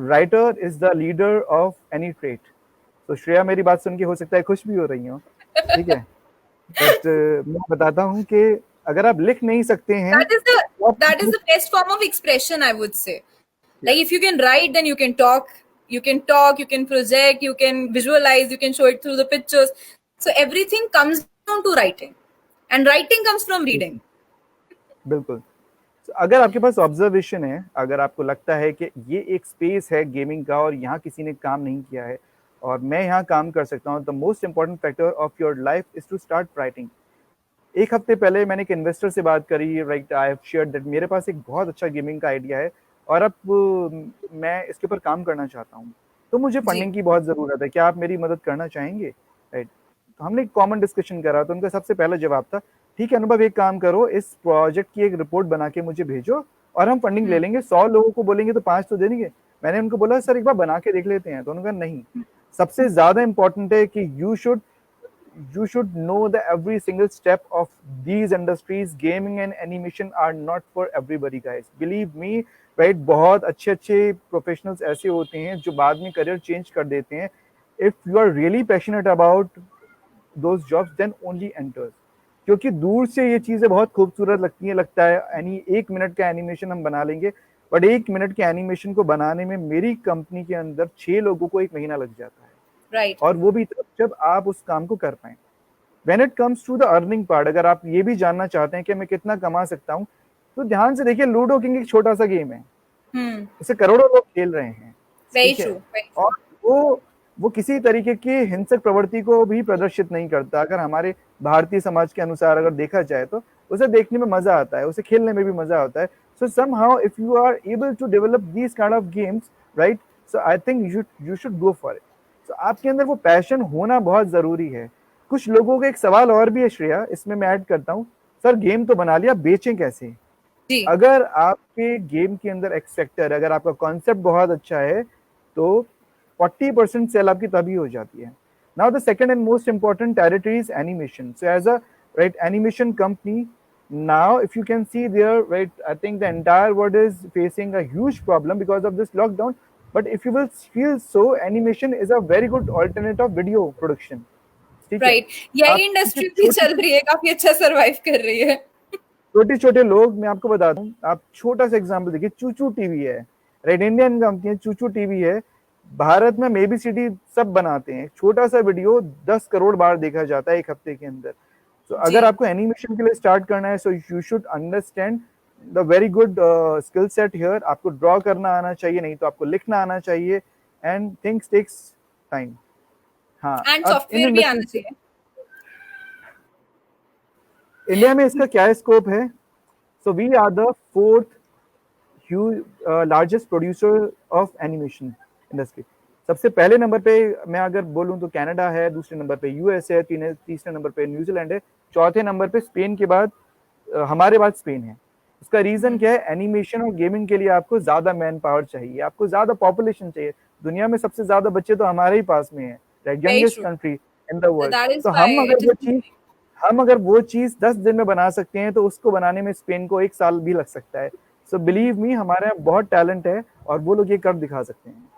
writer is the leader of any trait. तो श्रेया मेरी बात सुन के हो सकता है खुश भी हो रही हो, ठीक है, बट मैं बताता हूँ कि अगर आप लिख नहीं सकते हैं That is तो आप that is the best form of expression, I would say. Like if you can write, then you can talk. You can talk, you can project, you can visualize, you can show it through the pictures. So everything comes down to writing. And writing comes from reading. बिल्कुल। So, अगर आपके पास observation है, अगर आपको लगता है कि ये एक स्पेस है गेमिंग का और यहाँ किसी ने काम नहीं किया है और मैं यहाँ काम कर सकता हूँ, the most important factor of your life is to start writing. एक हफ्ते पहले मैंने एक इन्वेस्टर से बात करी, right, I have shared that मेरे पास एक बहुत अच्छा गेमिंग का आइडिया है और अब मैं इसके ऊपर काम करना चाहता हूँ, तो मुझे जी. फंडिंग की बहुत ज़रूरत है, क्या आप मेरी मदद करना चाहेंगे, राइट। तो हमने एक कॉमन डिस्कशन करा, तो उनका सबसे पहला जवाब था, ठीक है अनुभव, एक काम करो, इस प्रोजेक्ट की एक रिपोर्ट बना के मुझे भेजो और हम फंडिंग ले लेंगे। 100 लोगों को बोलेंगे तो 5 तो दे देंगे। मैंने उनको बोला सर एक बार बना के देख लेते हैं, तो उन्होंने कहा नहीं, सबसे ज्यादा इंपॉर्टेंट है कि you should know the every single step of these industries. Gaming and animation are not for everybody guys, believe me, right। बहुत अच्छे अच्छे प्रोफेशनल्स ऐसे होते हैं जो बाद में करियर चेंज कर देते हैं। If you are really passionate about those jobs then only enters, क्योंकि दूर से ये चीजें बहुत खूबसूरत लगती हैं, लगता है यानी 1 मिनट का एनिमेशन हम बना लेंगे, बट 1 मिनट के एनिमेशन को बनाने में मेरी कंपनी के अंदर 6 लोगों को 1 महीना लग जाता है, Right. और वो भी तब जब आप उस काम को कर पाए। When it comes to the earning part, अगर आप ये भी जानना चाहते हैं कि मैं कितना कमा सकता हूँ, तो ध्यान से देखिए, लूडो किंग एक छोटा सा गेम है, इसे करोड़ों लोग खेल रहे हैं, Very ठीक है, true. Very true. और वो किसी तरीके की हिंसक प्रवृत्ति को भी प्रदर्शित नहीं करता। अगर हमारे भारतीय समाज के अनुसार अगर देखा जाए तो उसे देखने में मजा आता है, उसे खेलने में भी मजा आता है। सो somehow if you are able to develop these kind of games, right, so I think you should go for it। so आपके अंदर वो पैशन होना बहुत जरूरी है। कुछ लोगों का एक सवाल और भी है श्रेया, इसमें मैं ऐड करता हूँ, सर गेम तो बना लिया, बेचें कैसे? जी. अगर आपके गेम के अंदर एक सेक्टर, अगर आपका कॉन्सेप्ट बहुत अच्छा है, तो 40% सेल आपकी तभी हो जाती है। Now the second and most important territory is animation. So as a right animation company, now if you can see there, right, I think the entire world is facing a huge problem because of this lockdown, but if you will feel so, animation is a very good alternative of video production, ठीक है। Right. यही आप industry भी चल रही है, काफी अच्छा सरवाइव कर रही है। छोटे छोटे लोग, मैं आपको बता दूं, आप छोटा सा एग्जांपल देखिए, चूचू टीवी है, राइट, इंडियन कंपनी है, चूचू टीवी है, भारत में मे बी सिटी सब बनाते हैं, छोटा सा वीडियो 10 करोड़ बार देखा जाता है एक हफ्ते के अंदर। तो अगर आपको एनिमेशन के लिए स्टार्ट करना है, so you should understand the very good skill set here. आपको ड्रॉ करना आना चाहिए, नहीं तो आपको लिखना आना चाहिए, एंड थिंग्स टेक्स टाइम। हाँ, एंड अब इन सॉफ्टवेयर भी आना चाहिए। इंडिया में इसका क्या स्कोप है? So we are the fourth largest producer of animation industry. सबसे पहले नंबर पे मैं अगर बोलूं तो कनाडा है, दूसरे नंबर पे यूएस है, तीसरे नंबर पे न्यूजीलैंड है, चौथे नंबर पे स्पेन के बाद हमारे बाद स्पेन है। उसका रीजन क्या है? एनिमेशन और गेमिंग के लिए आपको ज्यादा मैन पावर चाहिए, आपको ज्यादा पॉपुलेशन चाहिए। दुनिया में सबसे ज्यादा बच्चे तो हमारे ही पास में है, youngest country in the world. तो हम अगर वो चीज 10 दिन में बना सकते हैं, तो उसको बनाने में स्पेन को 1 साल भी लग सकता है। सो बिलीव मी, हमारे यहाँ बहुत टैलेंट है और वो लोग ये कर दिखा सकते हैं।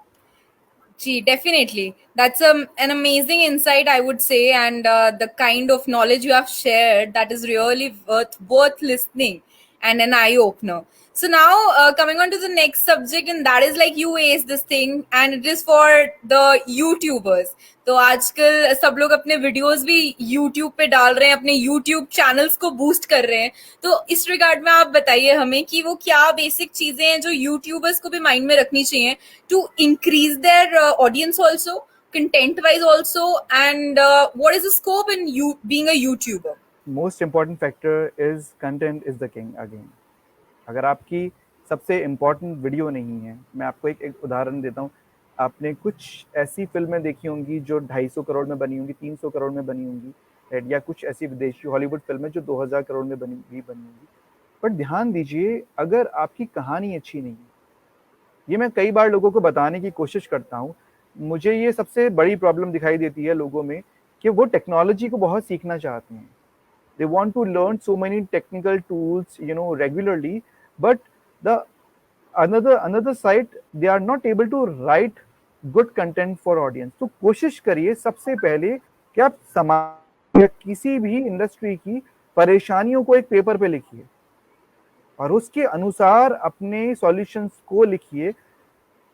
Gee, definitely. That's an amazing insight, I would say, and the kind of knowledge you have shared, that is really worth listening and an eye opener. So now coming on to the next subject, and that is like you ace this thing, and it is for the YouTubers. तो आजकल सब लोग अपने videos भी YouTube पे डाल रहे हैं, अपने YouTube चैनल्स को बूस्ट कर रहे हैं। तो इस रिगार्ड में आप बताइए हमें कि वो क्या बेसिक चीजें हैं जो YouTubers को भी माइंड में रखनी चाहिए to increase their audience also, content wise also, and what is the scope in you being a YouTuber? Most important factor is content is the king again. अगर आपकी सबसे इम्पोर्टेंट वीडियो नहीं है। मैं आपको एक उदाहरण देता हूँ। आपने कुछ ऐसी फ़िल्में देखी होंगी जो 250 करोड़ में बनी होंगी, 300 करोड़ में बनी होंगी, राइट? या कुछ ऐसी विदेशी हॉलीवुड फ़िल्में जो 2000 करोड़ में बनी होंगी। बट ध्यान दीजिए, अगर आपकी कहानी अच्छी नहीं है, ये मैं कई बार लोगों को बताने की कोशिश करता हूँ। मुझे ये सबसे बड़ी प्रॉब्लम दिखाई देती है लोगों में कि वो टेक्नोलॉजी को बहुत सीखना चाहते हैं। They want to learn so many technical tools, regularly, but the another side, they are not able to write good content for audience. तो कोशिश करिए सबसे पहले कि आप समाज या किसी भी इंडस्ट्री की परेशानियों को एक पेपर पे लिखिए और उसके अनुसार अपने सॉल्यूशंस को लिखिए।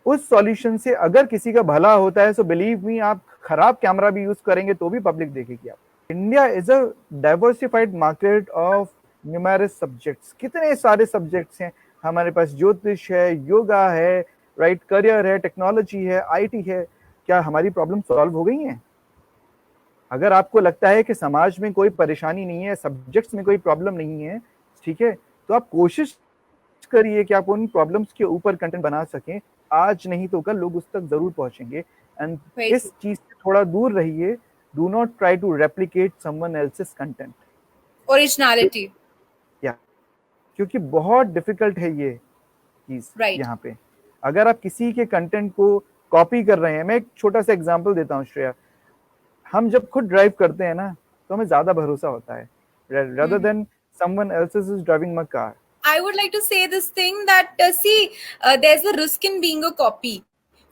उस सॉल्यूशन से अगर किसी का भला होता है, सो बिलीव मी, आप खराब कैमरा भी यूज करेंगे तो भी पब्लिक देखेगी आप। India is a diversified market of numerous subjects. कितने सारे सब्जेक्ट्स हैं हमारे पास। ज्योतिष है, योगा है, राइट, करियर है, टेक्नोलॉजी है, आईटी है। क्या हमारी प्रॉब्लम सॉल्व हो गई हैं? अगर आपको लगता है कि समाज में कोई परेशानी नहीं है, सब्जेक्ट्स में कोई प्रॉब्लम नहीं है, ठीक है, तो आप कोशिश करिए कि आप उन प्रॉब्लम्स के ऊपर कंटेंट बना सकें। आज नहीं तो कल लोग उस तक जरूर पहुंचेंगे। एंड इस चीज से थोड़ा दूर रहिए। Do not try to replicate someone else's content. Originality. या क्योंकि बहुत डिफिकल्ट है ये चीज राइट। यहाँ पे। अगर आप किसी के कंटेंट को कॉपी कर रहे हैं, मैं एक छोटा सा एग्जांपल देता हूँ श्रेया। हम जब खुद ड्राइव करते हैं ना, तो हमें ज्यादा भरोसा होता है rather than someone else is driving my car. I would like to say this thing that there's a risk in being a copy.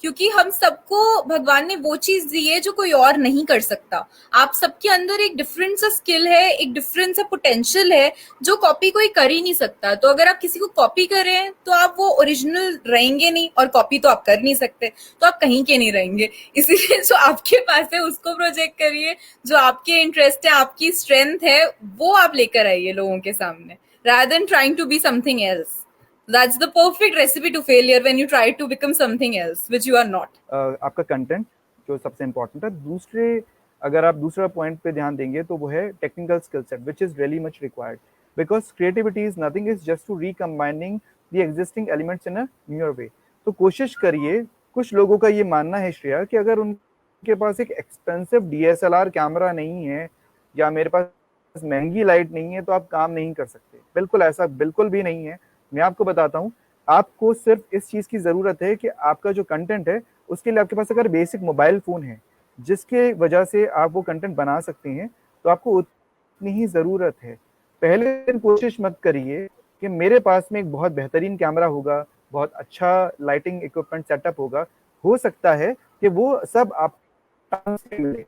क्योंकि हम सबको भगवान ने वो चीज दी है जो कोई और नहीं कर सकता। आप सबके अंदर एक डिफरेंट सा स्किल है, एक डिफरेंट सा पोटेंशियल है जो कॉपी कोई कर ही नहीं सकता। तो अगर आप किसी को कॉपी कर रहे हैं तो आप वो ओरिजिनल रहेंगे नहीं, और कॉपी तो आप कर नहीं सकते, तो आप कहीं के नहीं रहेंगे। इसीलिए जो आपके पास है उसको प्रोजेक्ट करिए, जो आपके इंटरेस्ट है, आपकी स्ट्रेंथ है, वो आप लेकर आइए लोगों के सामने, rather than trying to be something else. That's the perfect recipe to failure, when you try to become something else which you are not. आपका कंटेंट जो सबसे इम्पोर्टेंट है। दूसरे, अगर आप दूसरा पॉइंट पे ध्यान देंगे तो वो है technical skill set, which is really much required, because creativity is nothing is just to recombining the existing elements in a newer way. तो कोशिश करिए, कुछ लोगों का ये मानना है श्रेया कि अगर उनके पास एक एक्सपेंसिव डीएसएलआर कैमरा नहीं है या मेरे पास महंगी लाइट नहीं है तो आप काम नहीं कर सकते। बिल्कुल ऐसा बिल्कुल भी नहीं है। मैं आपको बताता हूँ, आपको सिर्फ इस चीज की जरूरत है कि आपका जो कंटेंट है उसके लिए आपके पास अगर बेसिक मोबाइल फोन है जिसके वजह से आप वो कंटेंट बना सकते हैं, तो आपको उतनी ही जरूरत है। पहले दिन कोशिश मत करिए कि मेरे पास में एक बहुत बेहतरीन कैमरा होगा, बहुत अच्छा लाइटिंग इक्विपमेंट सेटअप होगा। हो सकता है कि वो सब आप मिले,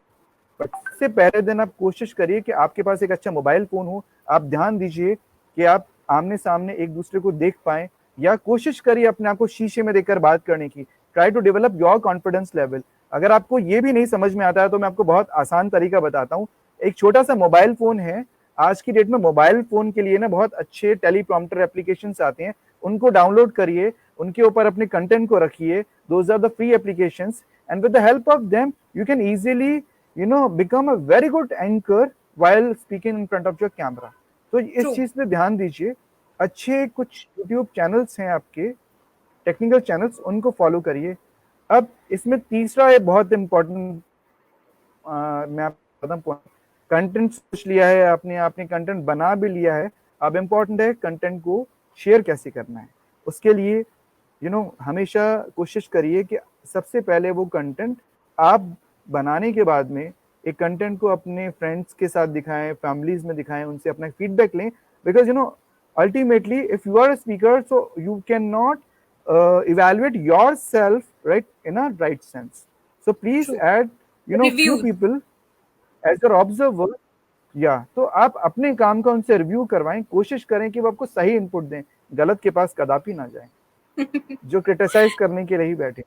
बट इससे पहले दिन आप कोशिश करिए कि आपके पास एक अच्छा मोबाइल फोन हो। आप ध्यान दीजिए कि आप आमने सामने एक दूसरे को देख पाएं, या कोशिश करिए अपने आप को शीशे में देखकर बात करने की। Try to develop your confidence level. अगर आपको ये भी नहीं समझ में आता है तो मैं आपको बहुत आसान तरीका बताता हूँ। एक छोटा सा मोबाइल फोन है। आज की डेट में मोबाइल फोन के लिए ना बहुत अच्छे टेलीप्रॉम्प्टर एप्लीकेशंस आते हैं, उनको डाउनलोड करिए, उनके ऊपर अपने कंटेंट को रखिए। Those are the free applications, and with the help of them you can easily become a very good anchor while speaking in front of your camera. तो इस चीज पे ध्यान दीजिए। अच्छे कुछ YouTube चैनल्स हैं आपके, टेक्निकल चैनल्स, उनको फॉलो करिए। अब इसमें तीसरा है बहुत इम्पोर्टेंट, मैं आपको बताऊं, कंटेंट सोच लिया है आपने, आपने कंटेंट बना भी लिया है, अब इम्पोर्टेंट है कंटेंट को शेयर कैसे करना है। उसके लिए हमेशा कोशिश करिए कि सबसे पहले वो कंटेंट आप बनाने के बाद में एक कंटेंट को अपने फ्रेंड्स के साथ दिखाएं, फैमिलीज में दिखाएं, उनसे अपना फीडबैक लें। Because ultimately if you are a speaker, so you can not evaluate yourself, right, in a right sense. So please add few people as your observer. तो आप अपने काम का उनसे रिव्यू करवाएं, कोशिश करें कि वो आपको सही इनपुट दें, गलत के पास कदापि ना जाएं जो क्रिटिसाइज करने के लिए ही बैठे।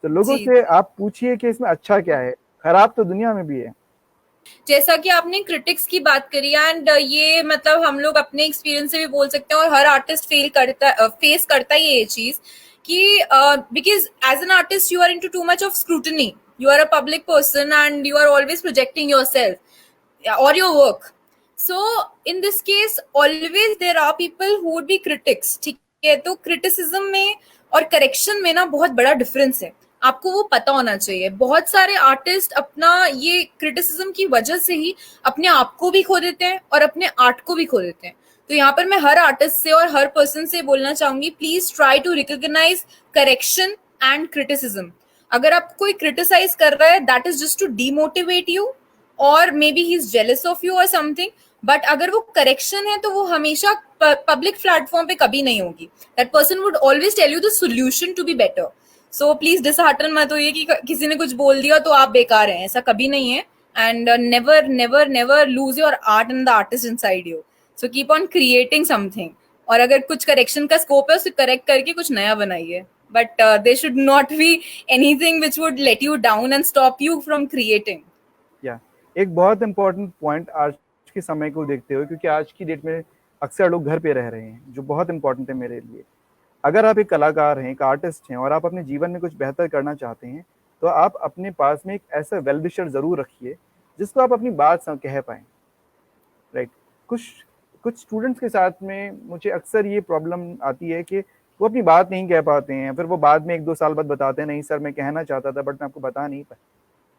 तो लोगों से आप पूछिए कि इसमें अच्छा क्या है, खराब तो दुनिया में भी है। जैसा कि आपने क्रिटिक्स की बात करी, एंड ये मतलब हम लोग अपने एक्सपीरियंस से भी बोल सकते हैं, और हर आर्टिस्ट फेस करता ही ये चीज कि because as an artist you are into too much of scrutiny, you are a public person and you are always projecting yourself और your work. So in this case always there are people who would be critics, ठीक है तो criticism में और correction में ना बहुत बड़ा डिफरेंस है, आपको वो पता होना चाहिए। बहुत सारे आर्टिस्ट अपना ये क्रिटिसिज्म की वजह से ही अपने आप को भी खो देते हैं और अपने आर्ट को भी खो देते हैं। तो यहाँ पर मैं हर आर्टिस्ट से और हर पर्सन से बोलना चाहूंगी, please try to recognise correction and criticism. अगर आप कोई क्रिटिसाइज कर रहा है, that is just to demotivate you और may be he is jealous of you और समथिंग। बट अगर वो करेक्शन है तो वो हमेशा पब्लिक प्लेटफॉर्म पे कभी नहीं होगी। That person would always tell you the solution to be better. So please dishearten मत होइए कि किसी ने कुछ बोल दिया तो आप बेकार हैं, ऐसा कभी नहीं है। And never never never lose your art and the artist inside you. So keep on creating something, और अगर कुछ करेक्शन का स्कोप है उसे करेक्ट करके कुछ नया बनाइए। But there should not be anything which would let you down and stop you from creating. या एक बहुत इंपॉर्टेंट पॉइंट आज के समय को देखते हुए, क्योंकि आज की डेट में अक्सर लोग घर पे रह रहे हैं, जो बहुत इंपॉर्टेंट है मेरे लिए। अगर आप एक कलाकार हैं, एक आर्टिस्ट हैं और आप अपने जीवन में कुछ बेहतर करना चाहते हैं, तो आप अपने पास में एक ऐसा वेल विशर जरूर रखिए जिसको आप अपनी बात कह पाएं, राइट। कुछ कुछ स्टूडेंट्स के साथ में मुझे अक्सर ये प्रॉब्लम आती है कि वो अपनी बात नहीं कह पाते हैं, फिर वो बाद में 1-2 साल बाद बताते हैं, नहीं सर मैं कहना चाहता था बट मैं आपको बता नहीं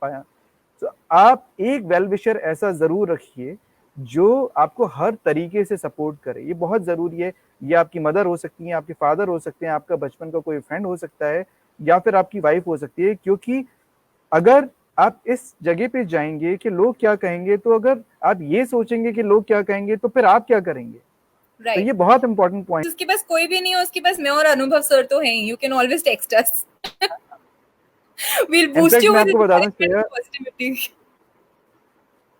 पाया। तो आप एक वेल विशर ऐसा जरूर रखिए जो आपको हर तरीके से सपोर्ट करे, ये बहुत जरूरी है। ये आपकी मदर हो सकती है, आपके फादर हो सकते हैं, आपका बचपन का कोई फ्रेंड हो सकता है, या फिर आपकी वाइफ हो सकती है। क्योंकि अगर आप इस जगह पे जाएंगे कि लोग क्या कहेंगे, तो अगर आप ये सोचेंगे कि लोग क्या कहेंगे तो फिर आप क्या करेंगे। तो राइट। ये बहुत इंपॉर्टेंट पॉइंट। जिसके पास कोई भी नहीं हो उसके पास मैं और अनुभव सर तो हैं, you can always text us. we'll boost in fact you मैं with आपको बता दूं encouragement श्रेया, and positivity.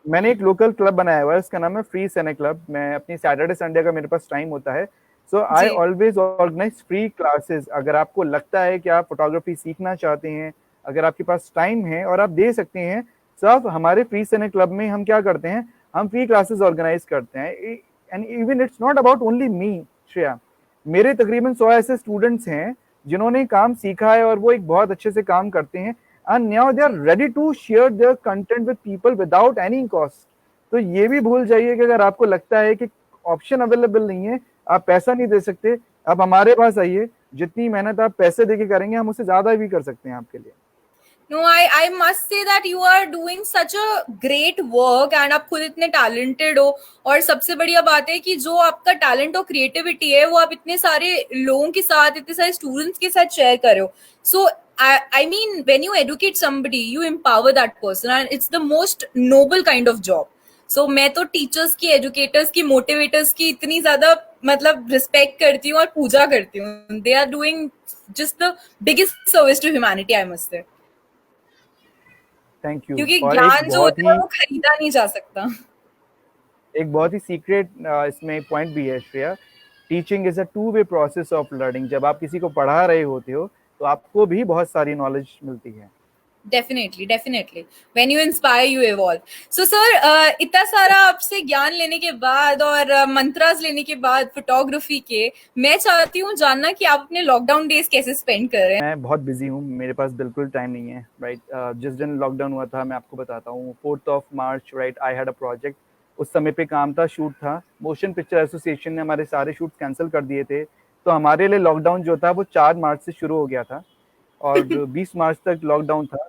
मैंने एक लोकल क्लब बनाया हुआ है, उसका नाम है फ्री सेने क्लब। मैं अपनी सैटरडे संडे का मेरे पास टाइम होता है, सो आई जी। Always organise free classes. अगर आपको लगता है कि आप फोटोग्राफी सीखना चाहते हैं, अगर आपके पास टाइम है और आप दे सकते हैं, तो आप हमारे फ्री सेने क्लब में हम क्या करते हैं, हम फ्री क्लासेस ऑर्गेनाइज करते हैं। And even it's not about only me Shreya, मेरे तकरीबन 100 ऐसे स्टूडेंट्स हैं जिन्होंने काम सीखा है और वो एक बहुत अच्छे से काम करते हैं, and now they are ji. ready to share their content with people without any cost। तो ये भी भूल जाइए कि अगर आपको लगता है कि ऑप्शन अवेलेबल नहीं है, आप पैसा नहीं दे सकते, आप हमारे पास आइए। जितनी मेहनत आप पैसे देके करेंगे हम उससे ज्यादा भी कर सकते हैं आपके लिए। No, I must say that you are doing such a great work and आप खुद इतने talented हो। और सबसे बढ़िया बात है कि जो आपका टैलेंट और क्रिएटिविटी है वो आप इतने सारे लोगों के साथ, इतने सारे स्टूडेंट्स के साथ शेयर कर रहे हो। सो I mean, when you educate somebody, you empower that person and it's the most noble kind of job. So मैं तो टीचर्स की, एजुकेटर्स की, मोटिवेटर्स की इतनी ज्यादा मतलब रिस्पेक्ट करती हूँ और पूजा करती हूँ। They are doing just the biggest service to humanity, I must say. Thank you. क्योंकि और ज्ञान जो होता है वो खरीदा नहीं जा सकता। एक बहुत ही सीक्रेट इसमें पॉइंट भी है Shreya, teaching is a two way process of learning. जब आप किसी को पढ़ा रहे होते हो तो आपको भी बहुत सारी नॉलेज मिलती है। Definitely definitely, when you inspire you evolve. So sir, इतना सारा आपसे ज्ञान लेने के बाद और मंत्रास लेने के बाद फोटोग्राफी के, मैं चाहती हूँ जानना कि आप अपने लॉकडाउन डेज कैसे स्पेंड कर रहे हैं। मैं बहुत बिजी हूँ, मेरे पास बिल्कुल टाइम नहीं है, राइट। जिस दिन लॉकडाउन हुआ था मैं आपको बताता हूँ, 4 March, right, I had a project. उस समय पे काम था, शूट था, मोशन पिक्चर एसोसिएशन ने हमारे सारे शूट कैंसिल कर दिए थे। तो हमारे लिए लॉकडाउन जो था वो 4 मार्च से शुरू हो गया था और 20 मार्च तक लॉकडाउन था।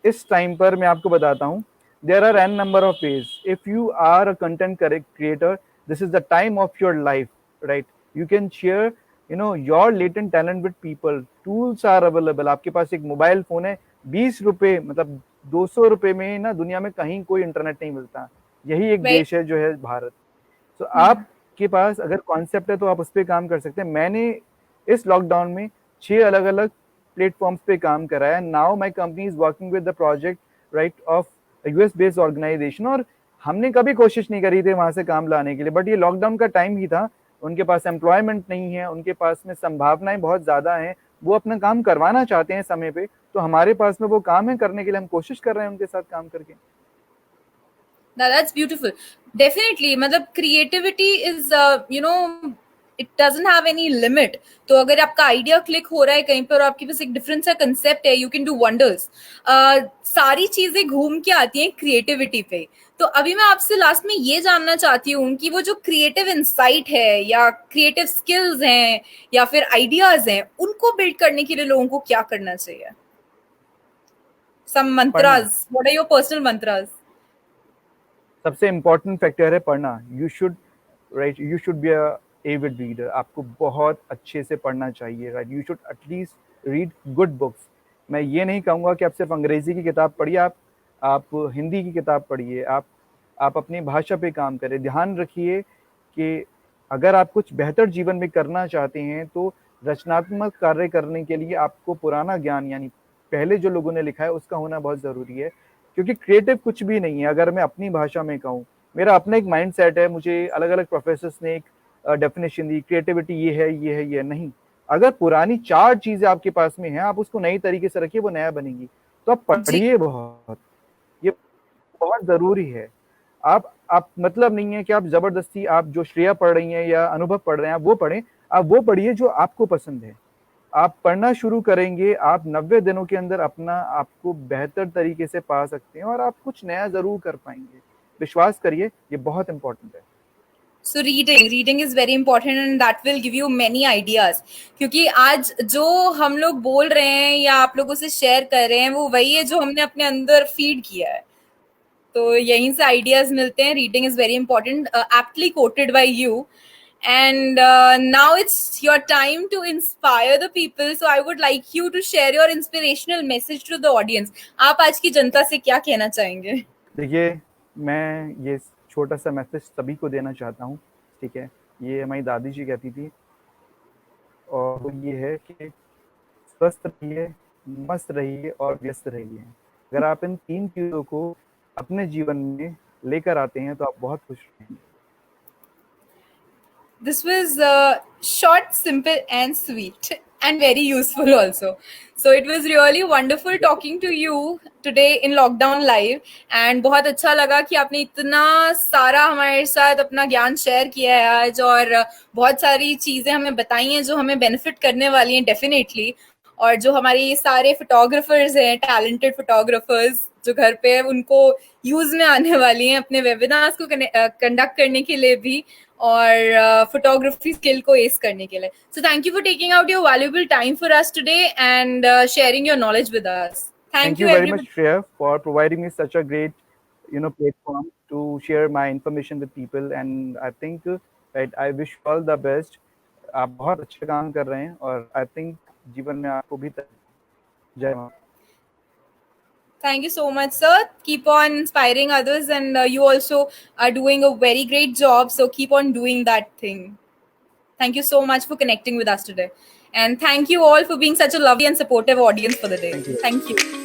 इस टाइम पर मैं आपको बताता हूँ, there are an number of ways. If you are a content creator, this is the time of your life, right. You can share your latent talent with people. Tools are available. आपके पास एक mobile phone है, 20 रुपए मतलब 200 रुपए में ना दुनिया में कहीं कोई इंटरनेट नहीं मिलता। यही एक Right. देश है जो है भारत। तो आपके पास अगर कॉन्सेप्ट है तो आप उस पर काम कर सकते हैं। मैंने इस लॉकडाउन में 6 अलग-अलग प्लेटफॉर्म्स पे काम करा है। Now my company is working with the project, right, of US based organisation. और हमने कभी कोशिश नहीं करी थी वहां से काम लाने के लिए, बट ये लॉकडाउन का टाइम ही था। उनके पास एम्प्लॉयमेंट नहीं है, उनके पास में संभावनाएं बहुत ज्यादा हैं, वो अपना काम करवाना चाहते हैं समय पे, तो हमारे पास में वो काम है करने के लिए, हम कोशिश कर रहे हैं उनके साथ काम करके। That's beautiful. Definitely, मतलब creativity is, it doesn't have any limit. तो अगर आपका आइडिया क्लिक हो रहा है कहीं पर, आपके पास एक डिफरेंट सा कंसेप्ट है, यू कैन डू वंडर्स। सारी चीजें घूम के आती हैं क्रिएटिविटी पे। तो अभी मैं आपसे लास्ट में ये जानना चाहती हूँ कि वो जो क्रिएटिव इंसाइट है या क्रिएटिव स्किल्स हैं या फिर आइडियाज हैं, उनको बिल्ड करने के लिए लोगों को क्या करना चाहिए? सम पढ़ना। Mantras, what are your personal mantras? सबसे इम्पोर्टेंट फैक्टर है पढ़ना। You should write, you should be a Avid reader. आपको बहुत अच्छे से पढ़ना चाहिए, right. You should at least read good books. मैं ये नहीं कहूँगा कि आप सिर्फ अंग्रेजी की किताब पढ़िए, आप हिंदी की किताब पढ़िए, आप अपनी भाषा पे काम करें। ध्यान रखिए कि अगर आप कुछ बेहतर जीवन में करना चाहते हैं तो रचनात्मक कार्य करने के लिए आपको पुराना ज्ञान, यानी पहले जो लोगों ने लिखा है, उसका होना बहुत ज़रूरी है। क्योंकि क्रिएटिव कुछ भी नहीं है। अगर मैं अपनी भाषा में कहूँ, मेरा अपना एक माइंड सेट है, मुझे अलग अलग प्रोफेसर्स ने एक डेफिनेशन दी, क्रिएटिविटी ये है, ये है, ये नहीं। अगर पुरानी 4 चीज़ें आपके पास में हैं, आप उसको नई तरीके से रखिए, वो नया बनेगी। तो आप जी। पढ़िए बहुत, ये बहुत ज़रूरी है। आप मतलब नहीं है कि आप ज़बरदस्ती, आप जो श्रेया पढ़ रही हैं या अनुभव पढ़ रहे हैं, आप वो पढ़ें। आप वो पढ़िए जो आपको पसंद है। आप पढ़ना शुरू करेंगे, आप 90 दिनों के अंदर अपना आपको बेहतर तरीके से पा सकते हैं और आप कुछ नया ज़रूर कर पाएँगे। विश्वास करिए, ये बहुत इम्पोर्टेंट है। So reading is very important and that will give you many ideas. क्योंकि आज जो हम लोग बोल रहे हैं या आप लोगों से शेयर कर रहे हैं, वो वही है जो हमने अपने अंदर फीड किया है। तो यहीं से आइडियाज मिलते हैं। Reading is very important, aptly quoted by you. And now it's your time to inspire the people. So I would like you to share your inspirational message to the audience. आप आज की जनता से क्या कहना चाहेंगे? देखिए, मैं ये छोटा-सा मैसेज सभी को देना चाहता हूँ, ठीक है? ये हमारी दादी जी कहती थी और वो ये है कि स्वस्थ रहिए, मस्त रहिए और व्यस्त रहिए। अगर आप इन 3 चीज़ों को अपने जीवन में लेकर आते हैं, तो आप बहुत खुश रहेंगे। This was short, simple, and sweet, and very useful also. So it was really wonderful talking to you today in Lockdown Live. And बहुत अच्छा लगा कि आपने इतना सारा हमारे साथ अपना ज्ञान शेयर किया है आज, और बहुत सारी चीजें हमें बताई हैं जो हमें बेनिफिट करने वाली हैं डेफिनेटली। और जो हमारे सारे फोटोग्राफर्स हैं, टैलेंटेड फोटोग्राफर्स जो घर पे है, उनको यूज में आने वाली हैं अपने वेबिनार्स को कंडक्ट करने के लिए भी, और फोटोग्राफी स्किल को एस करने के लिए। So thank you for taking out your valuable time for us today and sharing your knowledge with us. Thank thank you you very much, everyone. Shreya, for providing me such a great, platform to share my information with people, and I think, right, I wish you all the best. आप बहुत अच्छा काम कर रहे हैं और I think जीवन में आपको भी जय माता। Thank you so much, sir. Keep on inspiring others, and you also are doing a very great job. So keep on doing that thing. Thank you so much for connecting with us today. And thank you all for being such a lovely and supportive audience for the day. Thank you. Thank you.